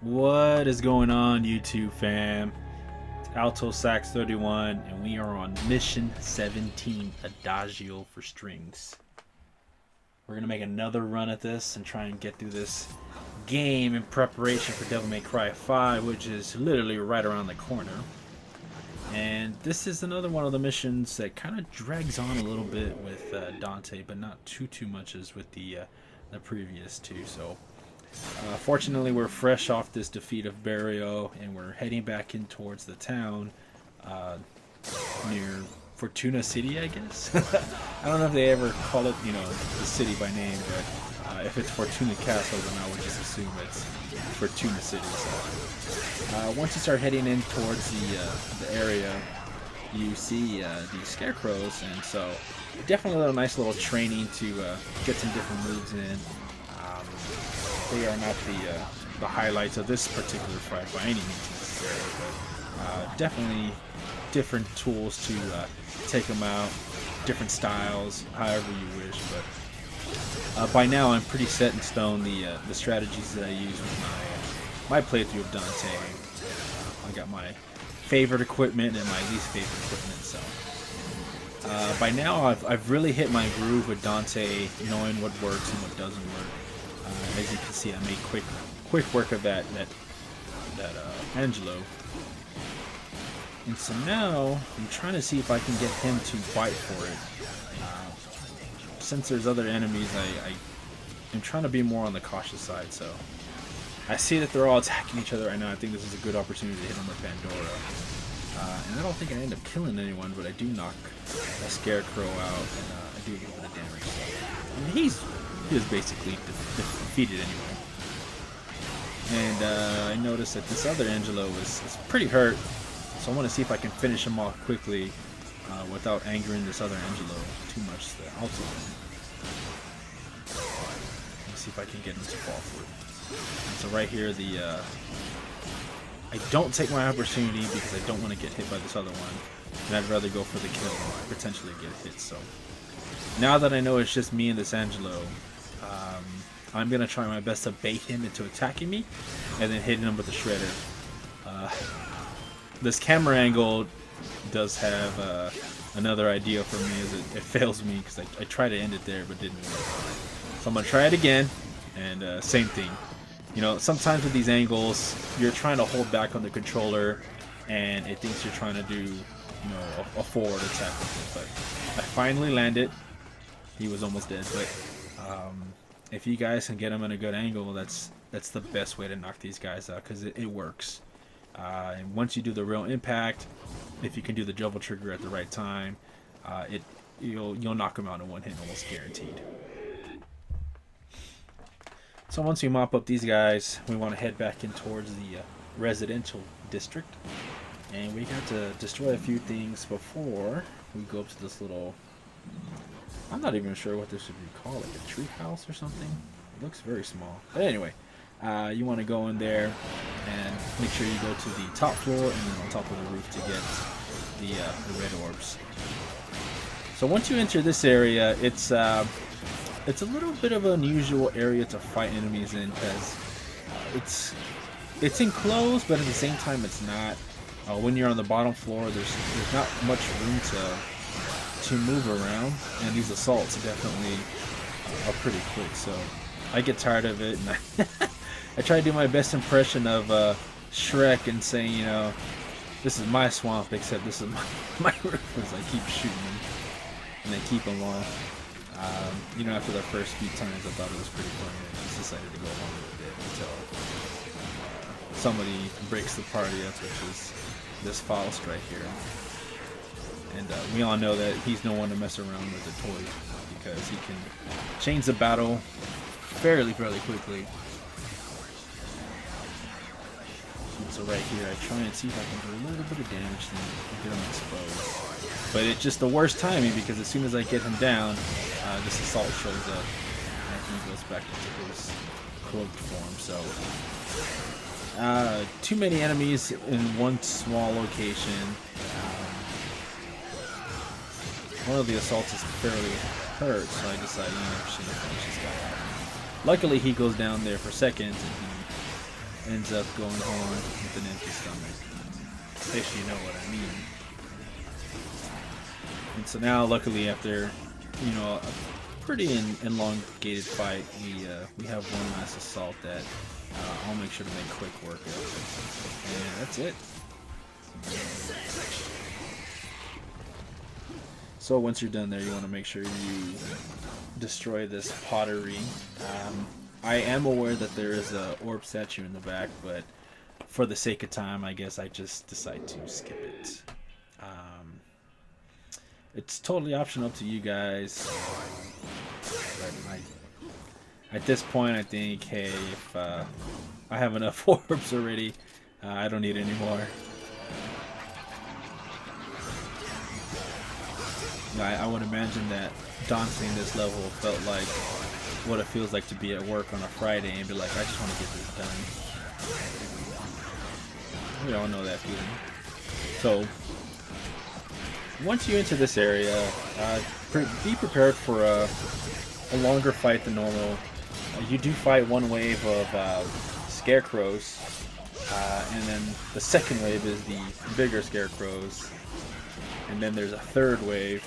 What is going on, YouTube fam? It's Alto Sax 31, and we are on mission 17, Adagio for strings. We're gonna make another run at this and try and get through this game in preparation for Devil May Cry 5, which is literally right around the corner. And this is another one of the missions that kind of drags on a little bit with Dante, but not too much as with the previous two. So fortunately, we're fresh off this defeat of Barrio, and we're heading back in towards the town near Fortuna City, I guess. I don't know if they ever call it, the city by name, but if it's Fortuna Castle, then I would just assume it's Fortuna City. So once you start heading in towards the area, you see these scarecrows, and so definitely a nice little training to get some different moves in. They are not the highlights of this particular fight by any means necessarily, but definitely different tools to take them out, different styles, however you wish. But by now, I'm pretty set in stone the strategies that I use with my playthrough of Dante. I got my favorite equipment and my least favorite equipment. So by now, I've really hit my groove with Dante, knowing what works and what doesn't work. As you can see, I made quick work of that Angelo, and so now I'm trying to see if I can get him to fight for it. Since there's other enemies, I'm trying to be more on the cautious side. So I see that they're all attacking each other right now. I think this is a good opportunity to hit him with Pandora, and I don't think I end up killing anyone, but I do knock a scarecrow out, and I do a little bit of damage. So, and he was basically defeated anyway. And I noticed that this other Angelo is pretty hurt, so I want to see if I can finish him off quickly without angering this other Angelo too much. The Alto. Let's see if I can get him to fall through. And so right here, I don't take my opportunity because I don't want to get hit by this other one, and I'd rather go for the kill or potentially get hit. So now that I know it's just me and this Angelo, I'm going to try my best to bait him into attacking me and then hitting him with the shredder. This camera angle does have another idea for me, as it fails me because I tried to end it there but didn't work. So I'm going to try it again, and same thing. Sometimes with these angles, you're trying to hold back on the controller and it thinks you're trying to do a forward attack with it. But I finally landed. He was almost dead, but if you guys can get him in a good angle, that's the best way to knock these guys out, because it works. And once you do the real impact, if you can do the double trigger at the right time, you'll knock them out in one hit, almost guaranteed. So once we mop up these guys, we want to head back in towards the residential district, and we got to destroy a few things before we go up to this little, I'm not even sure what this would be called, like a tree house or something. It looks very small. But anyway, you want to go in there and make sure you go to the top floor and then on top of the roof to get the red orbs. So once you enter this area, it's a little bit of an unusual area to fight enemies in, because it's enclosed, but at the same time it's not. When you're on the bottom floor, there's not much room to move around, and these assaults definitely are pretty quick. So I get tired of it, and I try to do my best impression of Shrek and saying, this is my swamp, except this is my roof, as I keep shooting them and they keep them on. After the first few times, I thought it was pretty funny. I just decided to go along with it until somebody breaks the party up, which is this Faust right here. And we all know that he's no one to mess around with a toy, because he can change the battle fairly quickly. And so right here, I try and see if I can do a little bit of damage to him and get him exposed. But it's just the worst timing, because as soon as I get him down, this assault shows up and he goes back into his cloaked form. So too many enemies in one small location. One of the assaults is fairly hurt, so I decided, I'm just gonna finish this guy out. Luckily, he goes down there for seconds, and ends up going home with an empty stomach. If you know what I mean. And so now, luckily, after a pretty elongated fight, we have one last assault that I'll make sure to make quick work of. And that's it. So once you're done there, you want to make sure you destroy this pottery. I am aware that there is a orb statue in the back, but for the sake of time, I guess I just decide to skip it. It's totally optional up to you guys. But at this point, I think, hey, if I have enough orbs already, I don't need any more. I would imagine that dancing this level felt like what it feels like to be at work on a Friday and be like, I just want to get this done. We all know that feeling. So, once you enter this area, be prepared for a longer fight than normal. You do fight one wave of scarecrows, and then the second wave is the bigger scarecrows, and then there's a third wave.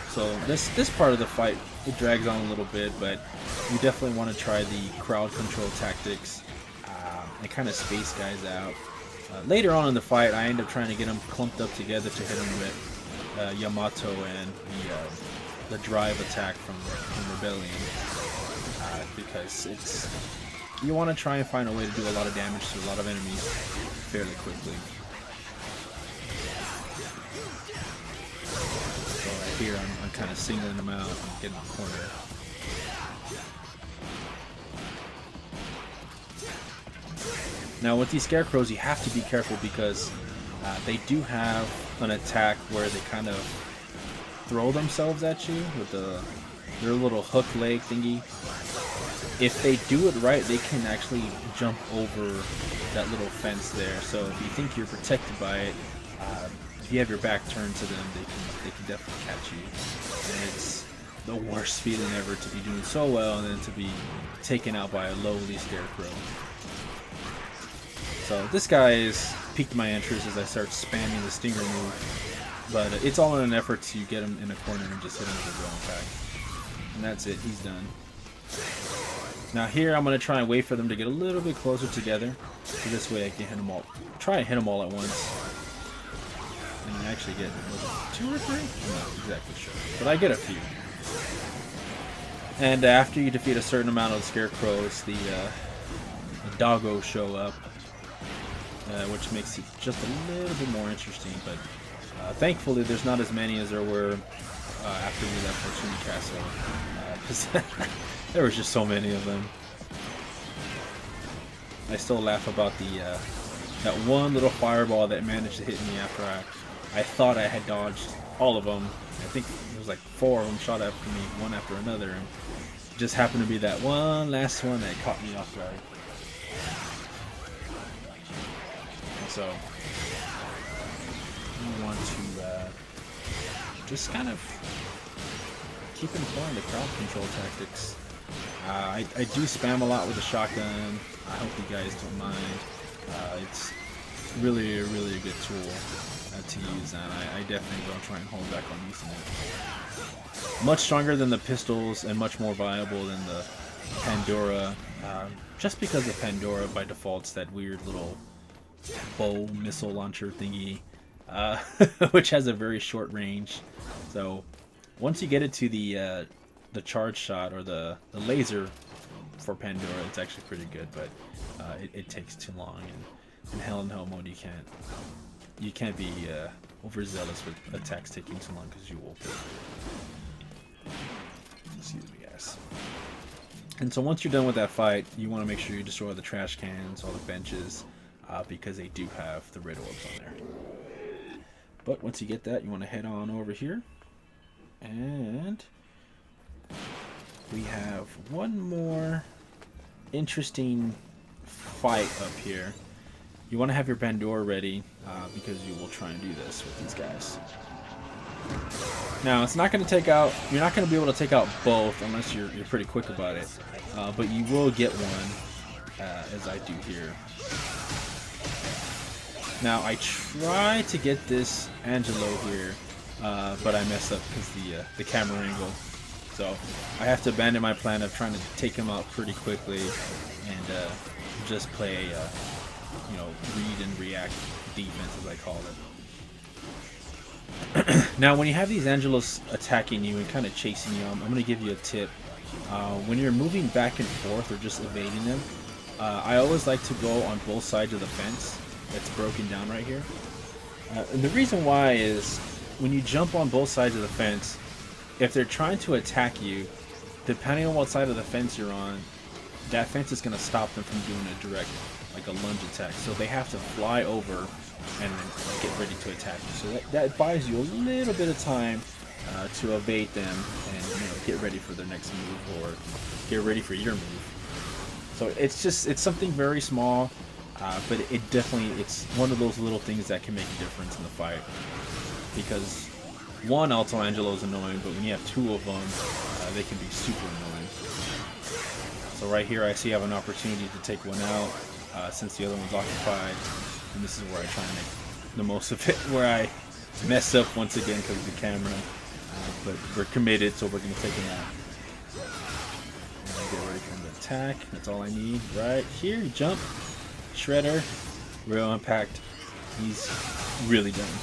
So this part of the fight, it drags on a little bit, but you definitely want to try the crowd control tactics and kind of space guys out. Later on in the fight, I end up trying to get them clumped up together to hit them with Yamato and the drive attack from Rebellion, because you want to try and find a way to do a lot of damage to a lot of enemies fairly quickly. So right here, I'm kind of singling them out and getting the corner. Now with these scarecrows, you have to be careful because they do have an attack where they kind of throw themselves at you with their little hook leg thingy. If they do it right, they can actually jump over that little fence there. So if you think you're protected by it, if you have your back turned to them, they can definitely catch you. And it's the worst feeling ever to be doing so well and then to be taken out by a lowly scarecrow. So this guy has piqued my interest as I start spamming the stinger move, but it's all in an effort to get him in a corner and just hit him with a drone attack. And that's it, he's done. Now here I'm going to try and wait for them to get a little bit closer together, so this way I can hit them all. Try and hit them all at once. And I actually get, was it 2 or 3? I'm not exactly sure, but I get a few. And after you defeat a certain amount of the scarecrows, the doggos show up. Which makes it just a little bit more interesting, but thankfully there's not as many as there were after we left Fortuna Castle, because there was just so many of them. I still laugh about that one little fireball that managed to hit me after I thought I had dodged all of them. I think it was like 4 of them shot after me, one after another, and it just happened to be that one last one that caught me off guard. So I want to just kind of keep employing the crowd control tactics. I do spam a lot with the shotgun. I hope you guys don't mind. It's really a good tool to use, and I definitely don't try and hold back on using it. Much stronger than the pistols and much more viable than the Pandora, just because the Pandora by default's that weird little bow missile launcher thingy, which has a very short range. So once you get it to the charge shot or the laser for Pandora, it's actually pretty good, but it takes too long, and in Hell in Hell mode you can't be overzealous with attacks taking too long because you will pay. Excuse me, guys. And so once you're done with that fight, you want to make sure you destroy the trash cans, all the benches, because they do have the red orbs on there. But once you get that, you want to head on over here, and we have one more interesting fight up here. You want to have your Pandora ready, because you will try and do this with these guys. Now, it's not going to take out, you're not going to be able to take out both unless you're pretty quick about it, but you will get one. as I do here. Now I try to get this Angelo here, but I mess up because the camera angle. So I have to abandon my plan of trying to take him out pretty quickly and just play, you know, read and react defense, as I call it. Now, when you have these Angelos attacking you and kind of chasing you, I'm going to give you a tip. When you're moving back and forth or just evading them, I always like to go on both sides of the fence that's broken down right here. And the reason why is when you jump on both sides of the fence, if they're trying to attack you, depending on what side of the fence you're on, that fence is going to stop them from doing a direct, like a lunge attack. So they have to fly over and then get ready to attack you. So that buys you a little bit of time to evade them and, you know, get ready for their next move or get ready for your move. So it's something very small, but it's one of those little things that can make a difference in the fight. Because one Alto Angelo is annoying, but when you have two of them, they can be super annoying. So right here I see I have an opportunity to take one out since the other one's occupied. And this is where I try and make the most of it, where I mess up once again because of the camera. But we're committed, so we're going to take him out. And get ready for the attack. That's all I need. Right here, jump. Shredder. Real impact. He's really done.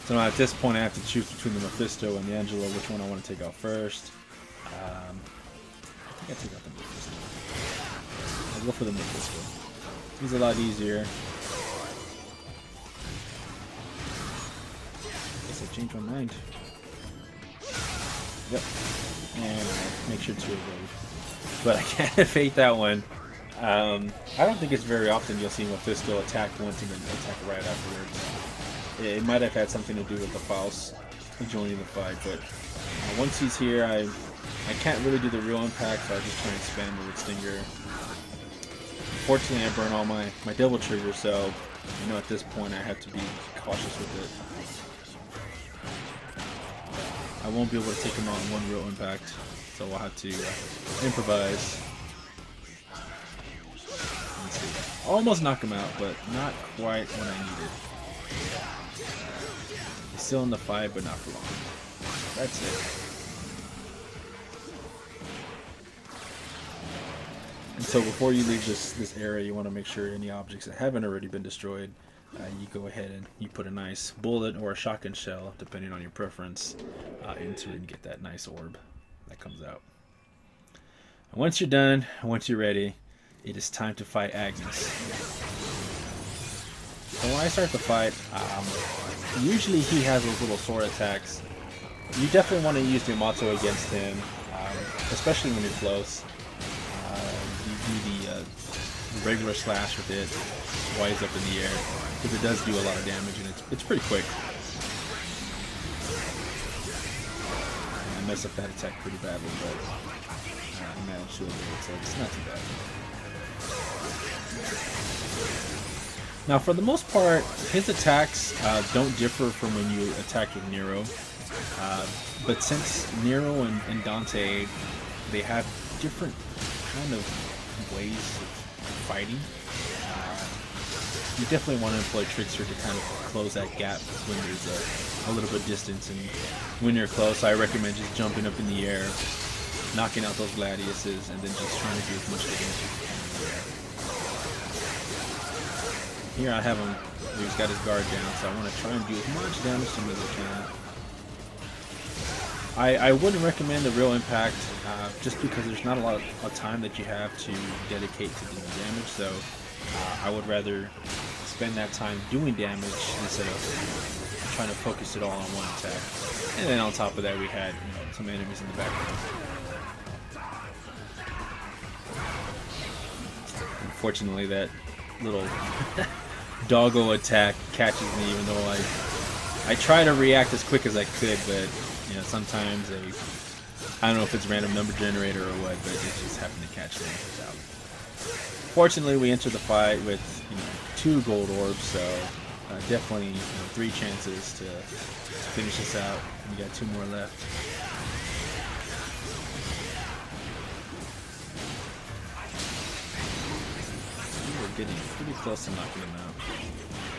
So now at this point I have to choose between the Mephisto and the Angelo, which one I want to take out first. I think I take out the Mephisto. I'll go for the Mephisto. He's a lot easier. I guess I changed my mind. Yep. And make sure to evade. But I can't evade that one. I don't think it's very often you'll see Mephisto attack once and then attack right afterwards. It might have had something to do with the Faust joining the fight, but once he's here, I can't really do the real impact, so I just try and spam the Root Stinger. Unfortunately, I burn all my double trigger, so you know at this point I have to be cautious with it. I won't be able to take him out in one real impact, so I'll have to improvise. Let's see. Almost knock him out, but not quite when I needed. He's still in the fight, but not for long. That's it. And so before you leave this area, you want to make sure any objects that haven't already been destroyed, you go ahead and you put a nice bullet or a shotgun shell, depending on your preference, into it and get that nice orb that comes out. And once you're done, once you're ready, it is time to fight Agnes. So when I start the fight, usually he has those little sword attacks. You definitely want to use the Yamato against him, especially when you're close. You do the regular slash with it while he's up in the air, because it does do a lot of damage and it's pretty quick. And I messed up that attack pretty badly, but I managed to avoid it, so it's not too bad. Now, for the most part, his attacks don't differ from when you attacked with Nero. But since Nero and Dante, they have different kind of ways of fighting, you definitely want to employ Trickster to kind of close that gap when there's a little bit of distance. And when you're close, I recommend just jumping up in the air, knocking out those Gladiuses, and then just trying to do as much damage as you can in the air. Here I have him, he's got his guard down, so I want to try and do as much damage to him as I can. I wouldn't recommend the real impact, just because there's not a lot of time that you have to dedicate to doing damage, so I would rather spend that time doing damage instead of trying to focus it all on one attack. And then on top of that, we had, you know, some enemies in the background. Unfortunately, that little doggo attack catches me, even though I try to react as quick as I could, but you know, sometimes I don't know if it's a random number generator or what, but it just happened to catch me. Fortunately, we entered the fight with, you know, 2 gold orbs, so definitely, you know, 3 chances to finish this out. We got 2 more left. getting pretty close to knocking him out.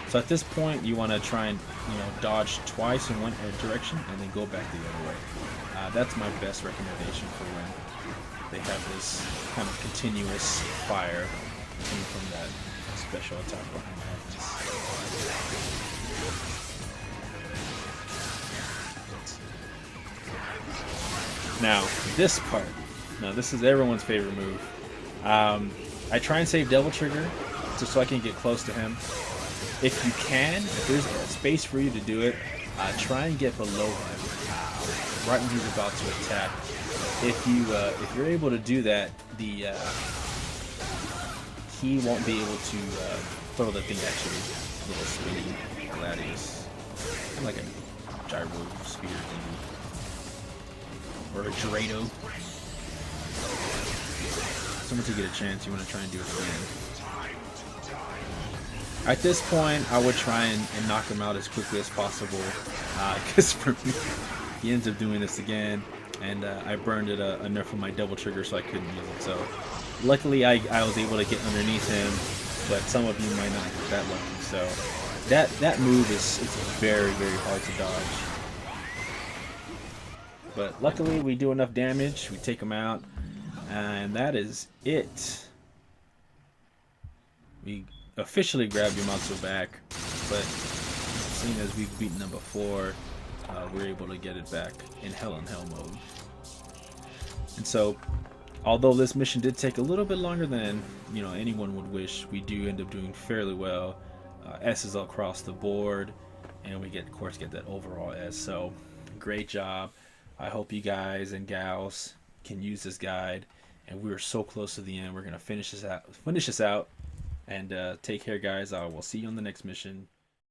So at this point, you want to try and dodge twice in one direction and then go back the other way. That's my best recommendation for when they have this kind of continuous fire coming from that special attack behind Magnus. Now, this part. Now, this is everyone's favorite move. I try and save Devil Trigger just so I can get close to him. If you can, if there's space for you to do it, try and get below him right when he's about to attack. If you're able to do that, he won't be able to throw the thing at you. Little spinning gladius, kind of like a gyro spear thingy, or a Gerado. So once you get a chance, you want to try and do it again. At this point, I would try and knock him out as quickly as possible, because for me, he ends up doing this again, and I burned it enough of my Devil Trigger so I couldn't use it. So luckily, I was able to get underneath him, but some of you might not get that lucky. So that move is very, very hard to dodge. But luckily, we do enough damage, we take him out, and that is it. We officially grabbed Yamato back, but seeing as we've beaten him before, we're able to get it back in Hell in Hell mode. And so, although this mission did take a little bit longer than anyone would wish, we do end up doing fairly well. S's across the board, and we of course get that overall S. So great job. I hope you guys and gals can use this guide, and we're so close to the end. We're gonna finish this out, and take care, guys. I will see you on the next mission.